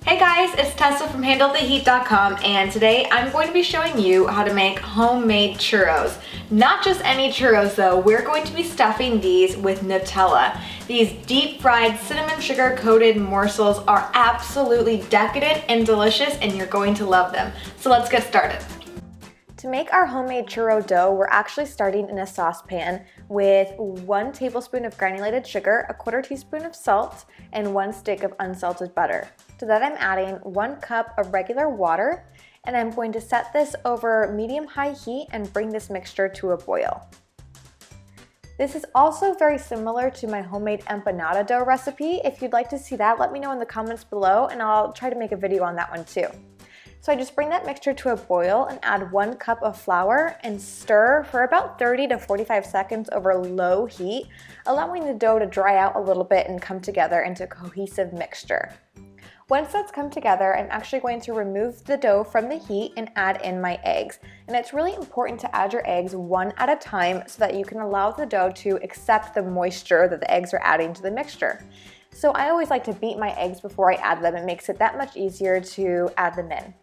Hey guys, it's Tessa from HandleTheHeat.com, and today I'm going to be showing you how to make homemade churros. Not just any churros though, we're going to be stuffing these with Nutella. These deep fried cinnamon sugar coated morsels are absolutely decadent and delicious, and you're going to love them. So let's get started. To make our homemade churro dough, we're actually starting in a saucepan with 1 tablespoon of granulated sugar, 1/4 teaspoon of salt, and 1 stick of unsalted butter. To that I'm adding 1 cup of regular water, and I'm going to set this over medium-high heat and bring this mixture to a boil. This is also very similar to my homemade empanada dough recipe. If you'd like to see that, let me know in the comments below and I'll try to make a video on that one too. So I just bring that mixture to a boil and add 1 cup of flour and stir for about 30 to 45 seconds over low heat, allowing the dough to dry out a little bit and come together into a cohesive mixture. Once that's come together, I'm actually going to remove the dough from the heat and add in my eggs. And it's really important to add your eggs one at a time so that you can allow the dough to accept the moisture that the eggs are adding to the mixture. So I always like to beat my eggs before I add them. It makes it that much easier to add them in.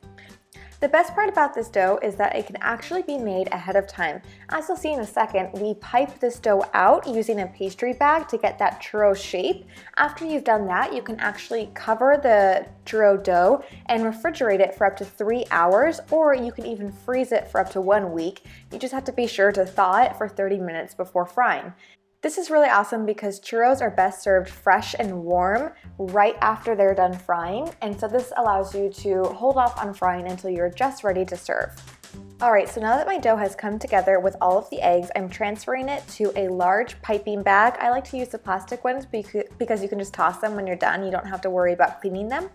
The best part about this dough is that it can actually be made ahead of time. As you'll see in a second, we pipe this dough out using a pastry bag to get that churro shape. After you've done that, you can actually cover the churro dough and refrigerate it for up to 3 hours, or you can even freeze it for up to 1 week. You just have to be sure to thaw it for 30 minutes before frying. This is really awesome because churros are best served fresh and warm right after they're done frying, and so this allows you to hold off on frying until you're just ready to serve. Alright, so now that my dough has come together with all of the eggs, I'm transferring it to a large piping bag. I like to use the plastic ones because you can just toss them when you're done. You don't have to worry about cleaning them.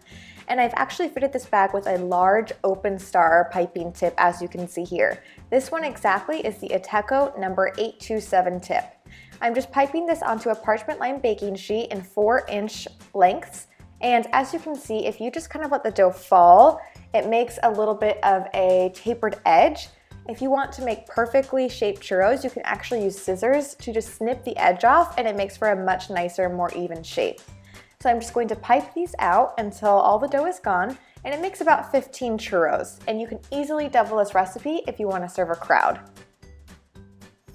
And I've actually fitted this bag with a large open star piping tip, as you can see here. This one exactly is the Ateco number 827 tip. I'm just piping this onto a parchment lined baking sheet in 4-inch lengths, and as you can see, if you just kind of let the dough fall, it makes a little bit of a tapered edge. If you want to make perfectly shaped churros, you can actually use scissors to just snip the edge off, and it makes for a much nicer, more even shape. So I'm just going to pipe these out until all the dough is gone, and it makes about 15 churros, and you can easily double this recipe if you want to serve a crowd.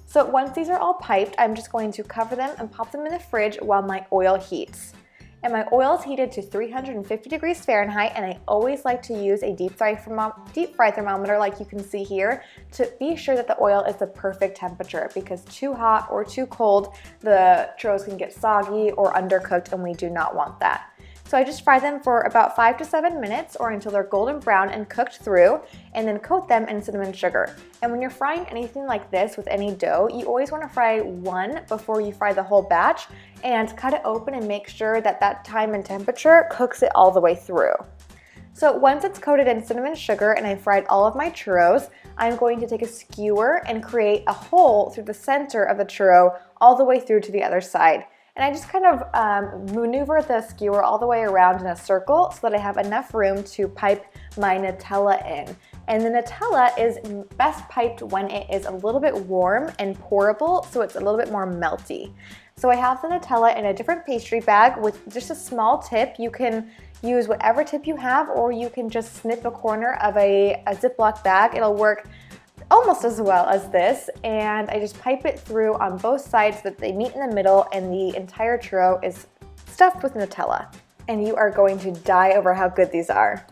So once these are all piped, I'm just going to cover them and pop them in the fridge while my oil heats. And my oil is heated to 350 degrees Fahrenheit, and I always like to use a deep fry thermometer like you can see here to be sure that the oil is the perfect temperature, because too hot or too cold, the churros can get soggy or undercooked, and we do not want that. So I just fry them for about 5 to 7 minutes, or until they're golden brown and cooked through, and then coat them in cinnamon sugar. And when you're frying anything like this with any dough, you always want to fry one before you fry the whole batch, and cut it open and make sure that that time and temperature cooks it all the way through. So once it's coated in cinnamon sugar and I've fried all of my churros, I'm going to take a skewer and create a hole through the center of the churro all the way through to the other side. And I just kind of maneuver the skewer all the way around in a circle so that I have enough room to pipe my Nutella in. And the Nutella is best piped when it is a little bit warm and pourable, so it's a little bit more melty. So I have the Nutella in a different pastry bag with just a small tip. You can use whatever tip you have, or you can just snip a corner of a Ziploc bag. It'll work almost as well as this, and I just pipe it through on both sides so that they meet in the middle, and the entire churro is stuffed with Nutella. And you are going to die over how good these are.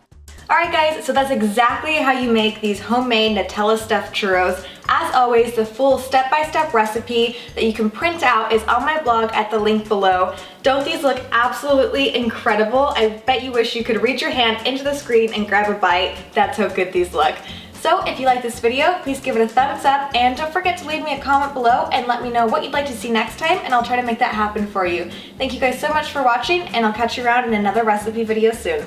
Alright guys, so that's exactly how you make these homemade Nutella stuffed churros. As always, the full step-by-step recipe that you can print out is on my blog at the link below. Don't these look absolutely incredible? I bet you wish you could reach your hand into the screen and grab a bite. That's how good these look. So if you like this video, please give it a thumbs up, and don't forget to leave me a comment below and let me know what you'd like to see next time, and I'll try to make that happen for you. Thank you guys so much for watching, and I'll catch you around in another recipe video soon.